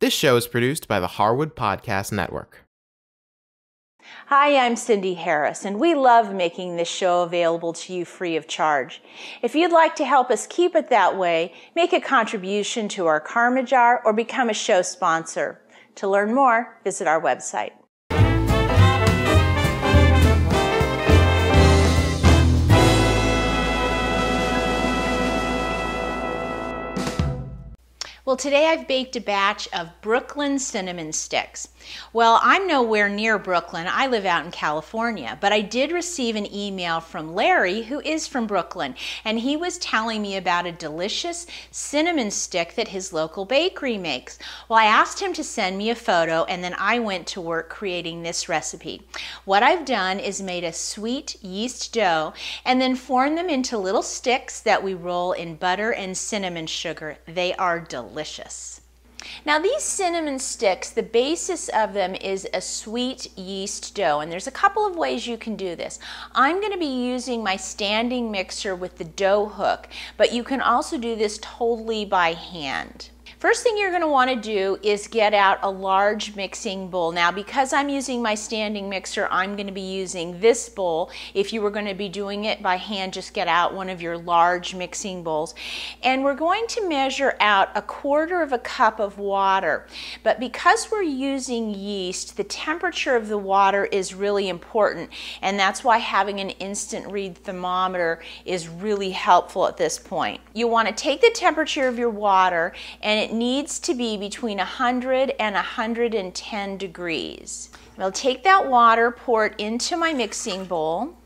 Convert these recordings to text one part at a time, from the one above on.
This show is produced by the Harwood Podcast Network. Hi, I'm Cindy Harris, and we love making this show available to you free of charge. If you'd like to help us keep it that way, make a contribution to our Karma Jar or become a show sponsor. To learn more, visit our website. Well, today I've baked a batch of Brooklyn cinnamon sticks. Well, I'm nowhere near Brooklyn. I live out in California, but I did receive an email from Larry, who is from Brooklyn, and he was telling me about a delicious cinnamon stick that his local bakery makes. Well, I asked him to send me a photo, and then I went to work creating this recipe. What I've done is made a sweet yeast dough and then formed them into little sticks that we roll in butter and cinnamon sugar. They are delicious. Now these cinnamon sticks, the basis of them is a sweet yeast dough, and there's a couple of ways you can do this. I'm going to be using my standing mixer with the dough hook, but you can also do this totally by hand. First thing you're going to want to do is get out a large mixing bowl. Now, because I'm using my standing mixer, I'm going to be using this bowl. If you were going to be doing it by hand, just get out one of your large mixing bowls. And we're going to measure out 1/4 cup of water. But because we're using yeast, the temperature of the water is really important. And that's why having an instant read thermometer is really helpful at this point. You want to take the temperature of your water, and it needs to be between 100 and 110 degrees. I'll take that water, pour it into my mixing bowl.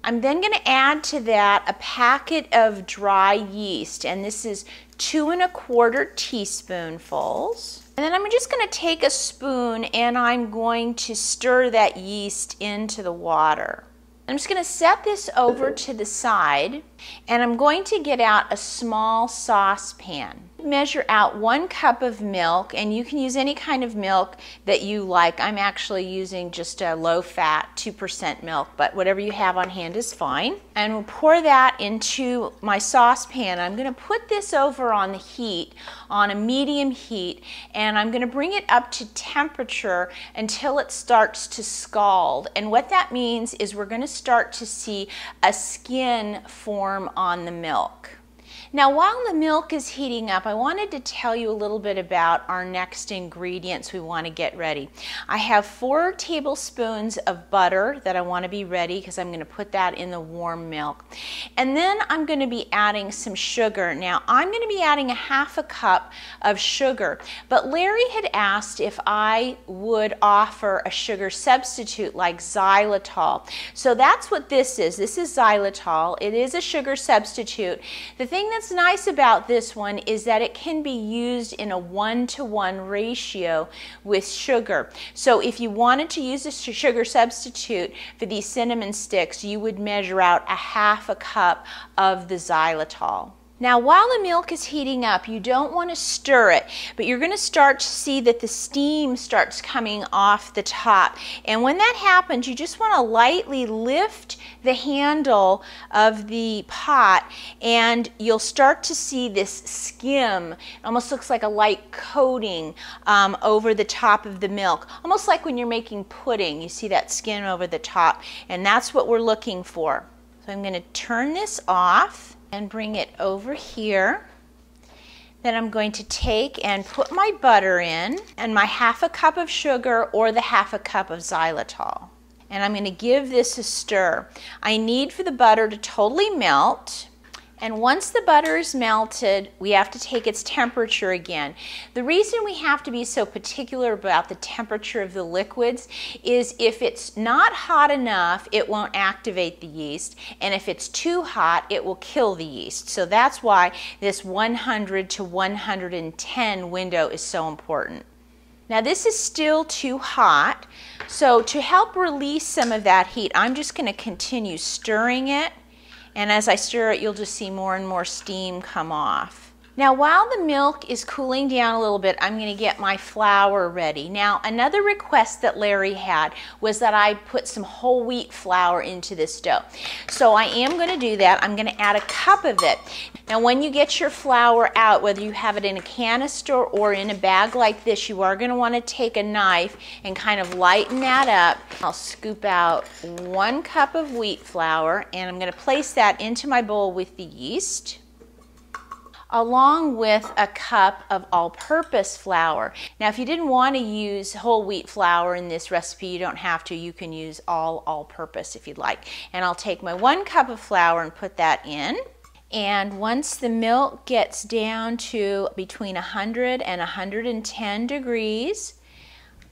I'm then going to add to that a packet of dry yeast, and this is 2 1/4 teaspoonfuls. And then I'm just going to take a spoon and I'm going to stir that yeast into the water. I'm just going to set this over to the side, and I'm going to get out a small saucepan. Measure out 1 cup of milk, and you can use any kind of milk that you like. I'm actually using just a low-fat 2% milk, but whatever you have on hand is fine. And we'll pour that into my saucepan. I'm going to put this over on the heat, on a medium heat, and I'm going to bring it up to temperature until it starts to scald. And what that means is we're going to start to see a skin form on the milk. Now, while the milk is heating up, I wanted to tell you a little bit about our next ingredients we want to get ready. I have 4 tablespoons of butter that I want to be ready because I'm going to put that in the warm milk. And then I'm going to be adding some sugar. Now, I'm going to be adding 1/2 cup of sugar, but Larry had asked if I would offer a sugar substitute like xylitol. So that's what this is. This is xylitol. It is a sugar substitute. The thing that's nice about this one is that it can be used in a 1-to-1 ratio with sugar. So if you wanted to use a sugar substitute for these cinnamon sticks, you would measure out 1/2 cup of the xylitol. Now, while the milk is heating up, you don't want to stir it, but you're going to start to see that the steam starts coming off the top. And when that happens, you just want to lightly lift the handle of the pot, and you'll start to see this skim. It almost looks like a light coating over the top of the milk, almost like when you're making pudding. You see that skin over the top, and that's what we're looking for. So I'm going to turn this off and bring it over here. Then I'm going to take and put my butter in and my 1/2 cup of sugar or the 1/2 cup of xylitol. And I'm going to give this a stir. I need for the butter to totally melt. And once the butter is melted, we have to take its temperature again. The reason we have to be so particular about the temperature of the liquids is if it's not hot enough, it won't activate the yeast. And if it's too hot, it will kill the yeast. So that's why this 100 to 110 window is so important. Now this is still too hot. So to help release some of that heat, I'm just going to continue stirring it. And as I stir it, you'll just see more and more steam come off. Now while the milk is cooling down a little bit, I'm going to get my flour ready. Now another request that Larry had was that I put some whole wheat flour into this dough. So I am going to do that. I'm going to add a cup of it. Now when you get your flour out, whether you have it in a canister or in a bag like this, you are going to want to take a knife and kind of lighten that up. I'll scoop out 1 cup of wheat flour and I'm going to place that into my bowl with the yeast, along with a cup of all-purpose flour. Now if you didn't want to use whole wheat flour in this recipe, you don't have to. You can use all-purpose if you'd like. And I'll take my 1 cup of flour and put that in. And once the milk gets down to between 100 and 110 degrees,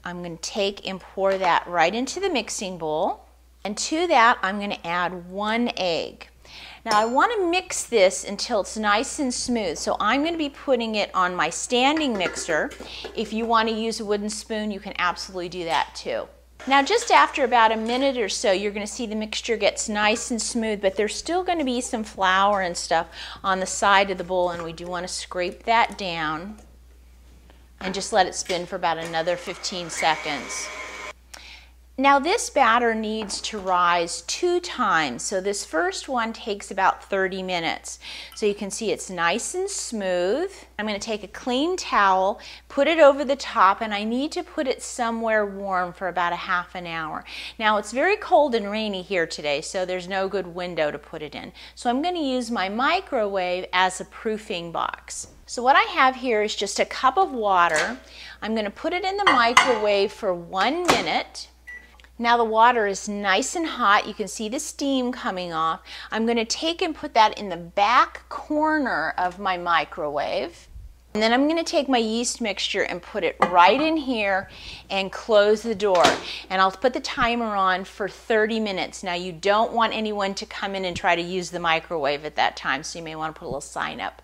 I'm going to take and pour that right into the mixing bowl. And to that, I'm going to add 1 egg. Now I want to mix this until it's nice and smooth, so I'm going to be putting it on my standing mixer. If you want to use a wooden spoon, you can absolutely do that too. Now just after about a minute or so, you're going to see the mixture gets nice and smooth, but there's still going to be some flour and stuff on the side of the bowl, and we do want to scrape that down and just let it spin for about another 15 seconds. Now this batter needs to rise 2 times, so this first one takes about 30 minutes. So you can see it's nice and smooth. I'm going to take a clean towel, put it over the top, and I need to put it somewhere warm for about a half an hour. Now it's very cold and rainy here today, so there's no good window to put it in. So I'm going to use my microwave as a proofing box. So what I have here is just a cup of water. I'm going to put it in the microwave for 1 minute. Now the water is nice and hot. You can see the steam coming off. I'm going to take and put that in the back corner of my microwave. And then I'm going to take my yeast mixture and put it right in here and close the door. And I'll put the timer on for 30 minutes. Now you don't want anyone to come in and try to use the microwave at that time, so you may want to put a little sign up.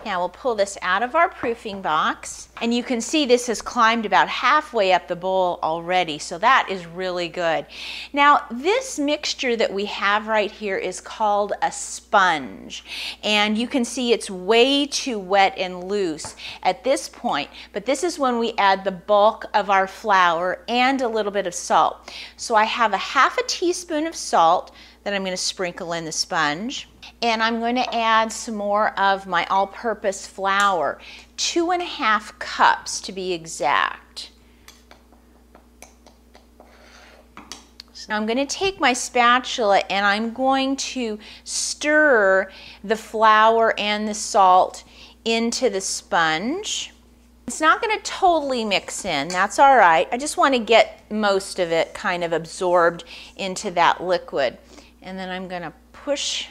Now we'll pull this out of our proofing box, and you can see this has climbed about halfway up the bowl already, so that is really good. Now this mixture that we have right here is called a sponge, and you can see it's way too wet and loose at this point, but this is when we add the bulk of our flour and a little bit of salt. So I have a half a teaspoon of salt that I'm going to sprinkle in the sponge. And I'm going to add some more of my all-purpose flour, 2½ cups to be exact. So now I'm going to take my spatula and I'm going to stir the flour and the salt into the sponge. It's not going to totally mix in, that's all right. I just want to get most of it kind of absorbed into that liquid. And then I'm going to push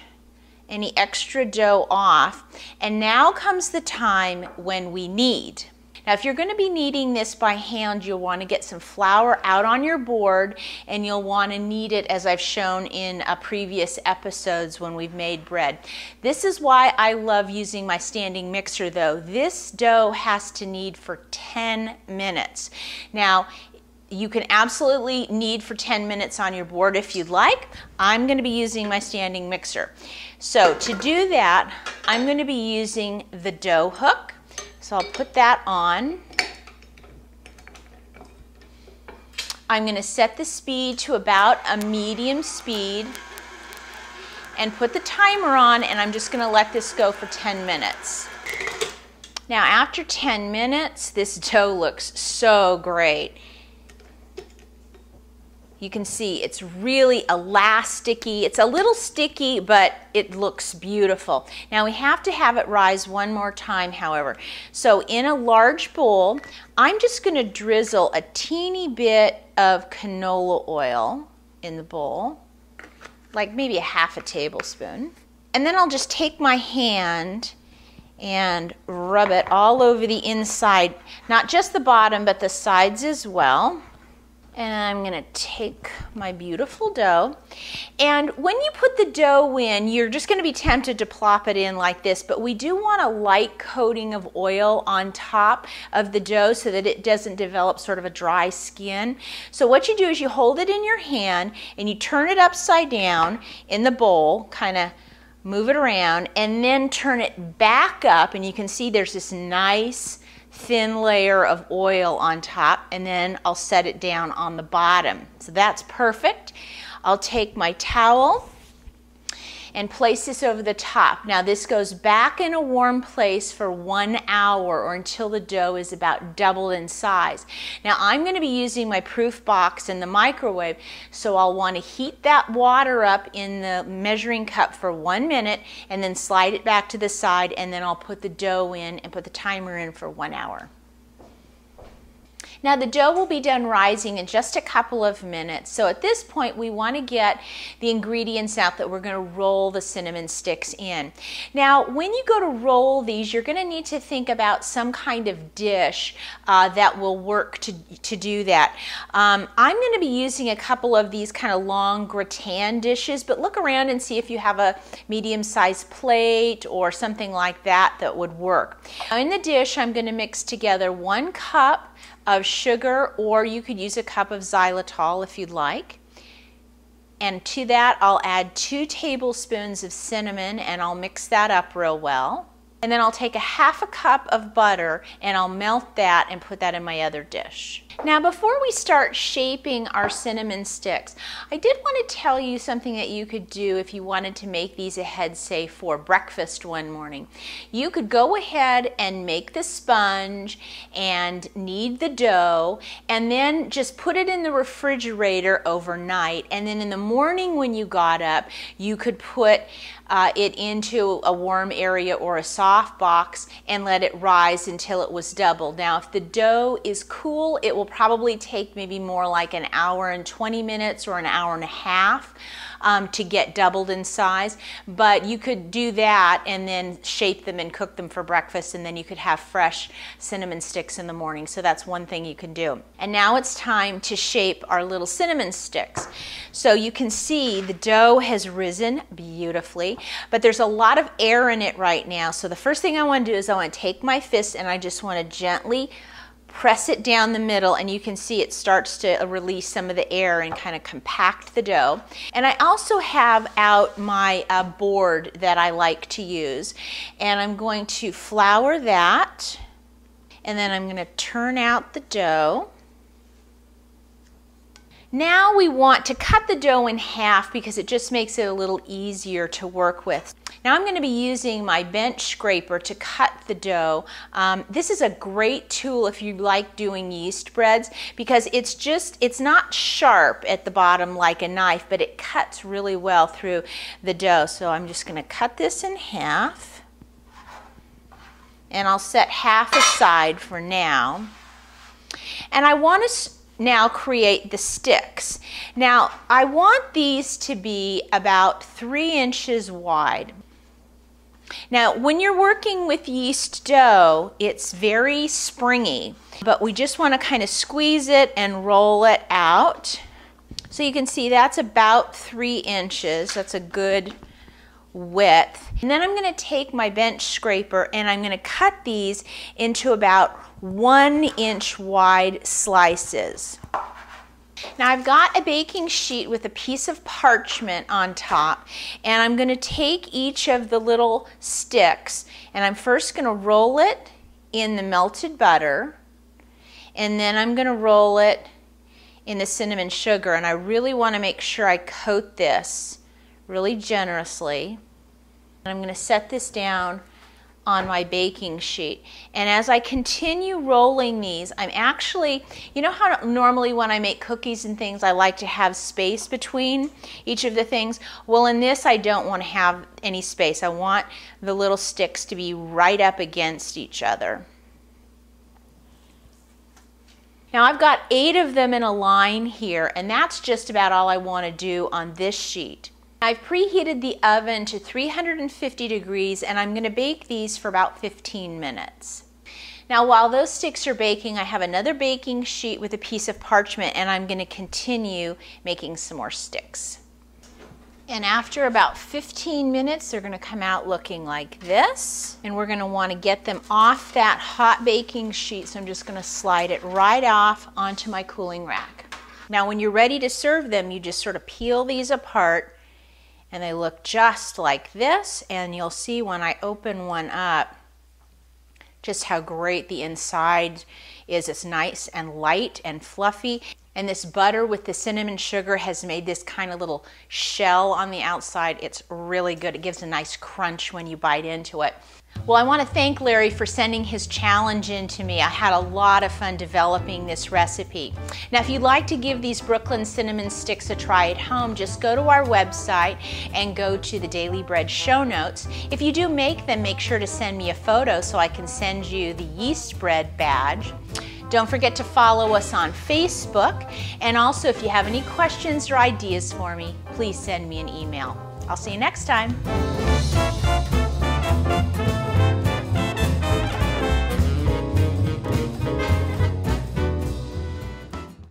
any extra dough off. And now comes the time when we knead. Now if you're going to be kneading this by hand, you'll want to get some flour out on your board, and you'll want to knead it as I've shown in previous episodes when we've made bread. This is why I love using my standing mixer though. This dough has to knead for 10 minutes. Now you can absolutely knead for 10 minutes on your board if you'd like. I'm going to be using my standing mixer. So to do that, I'm going to be using the dough hook. So I'll put that on. I'm going to set the speed to about a medium speed and put the timer on, and I'm just going to let this go for 10 minutes. Now after 10 minutes, this dough looks so great. You can see it's really elasticy. It's a little sticky, but it looks beautiful. Now we have to have it rise one more time, however. So in a large bowl, I'm just going to drizzle a teeny bit of canola oil in the bowl, like maybe a half a tablespoon. And then I'll just take my hand and rub it all over the inside, not just the bottom, but the sides as well. And I'm going to take my beautiful dough. And when you put the dough in, you're just going to be tempted to plop it in like this, but we do want a light coating of oil on top of the dough so that it doesn't develop sort of a dry skin. So what you do is you hold it in your hand and you turn it upside down in the bowl, kind of move it around, and then turn it back up, and you can see there's this nice thin layer of oil on top, and then I'll set it down on the bottom. So that's perfect. I'll take my towel and place this over the top. Now this goes back in a warm place for 1 hour or until the dough is about doubled in size. Now I'm going to be using my proof box in the microwave, so I'll want to heat that water up in the measuring cup for 1 minute and then slide it back to the side, and then I'll put the dough in and put the timer in for 1 hour. Now the dough will be done rising in just a couple of minutes. So at this point we want to get the ingredients out that we're going to roll the cinnamon sticks in. Now when you go to roll these, you're going to need to think about some kind of dish that will work to do that. I'm going to be using a couple of these kind of long gratin dishes, but look around and see if you have a medium-sized plate or something like that that would work. Now in the dish I'm going to mix together 1 cup of sugar, or you could use a cup of xylitol if you'd like. And to that I'll add 2 tablespoons of cinnamon, and I'll mix that up real well. And then I'll take a 1/2 cup of butter and I'll melt that and put that in my other dish. Now before we start shaping our cinnamon sticks, I did want to tell you something that you could do if you wanted to make these ahead, say for breakfast one morning. You could go ahead and make the sponge and knead the dough and then just put it in the refrigerator overnight, and then in the morning when you got up you could put it into a warm area or a soft box and let it rise until it was doubled. Now if the dough is cool, it will probably take maybe more like 1 hour and 20 minutes or 1 hour and a half to get doubled in size, but you could do that and then shape them and cook them for breakfast, and then you could have fresh cinnamon sticks in the morning. So that's one thing you can do. And now it's time to shape our little cinnamon sticks. So you can see the dough has risen beautifully, but there's a lot of air in it right now. So the first thing I want to do is I want to take my fist and I just want to gently press it down the middle, and you can see it starts to release some of the air and kind of compact the dough. And I also have out my board that I like to use, and I'm going to flour that, and then I'm going to turn out the dough. Now we want to cut the dough in half because it just makes it a little easier to work with. Now I'm going to be using my bench scraper to cut the dough. This is a great tool if you like doing yeast breads because it's not sharp at the bottom like a knife, but it cuts really well through the dough. So I'm just going to cut this in half, and I'll set half aside for now. And I want to now create the sticks. Now I want these to be about 3 inches wide. Now when you're working with yeast dough, it's very springy, but we just want to kind of squeeze it and roll it out. So you can see that's about 3 inches. That's a good width. And then I'm going to take my bench scraper and I'm going to cut these into about 1 inch wide slices. Now I've got a baking sheet with a piece of parchment on top, and I'm going to take each of the little sticks and I'm first going to roll it in the melted butter, and then I'm going to roll it in the cinnamon sugar, and I really want to make sure I coat this really generously. And I'm going to set this down on my baking sheet. And as I continue rolling these, I'm actually, you know how normally when I make cookies and things I like to have space between each of the things? Well, in this I don't want to have any space. I want the little sticks to be right up against each other. Now I've got 8 of them in a line here, and that's just about all I want to do on this sheet. I've preheated the oven to 350 degrees, and I'm going to bake these for about 15 minutes. Now while those sticks are baking, I have another baking sheet with a piece of parchment, and I'm going to continue making some more sticks. And after about 15 minutes, they're going to come out looking like this. And we're going to want to get them off that hot baking sheet, so I'm just going to slide it right off onto my cooling rack. Now when you're ready to serve them, you just sort of peel these apart And they look just like this, and you'll see when I open one up just how great the inside is. It's nice and light and fluffy. And this butter with the cinnamon sugar has made this kind of little shell on the outside. It's really good. It gives a nice crunch when you bite into it. Well, I want to thank Larry for sending his challenge in to me. I had a lot of fun developing this recipe. Now, if you'd like to give these Brooklyn cinnamon sticks a try at home, just go to our website and go to the Daily Bread show notes. If you do make them, make sure to send me a photo so I can send you the yeast bread badge. Don't forget to follow us on Facebook. And also, if you have any questions or ideas for me, please send me an email. I'll see you next time.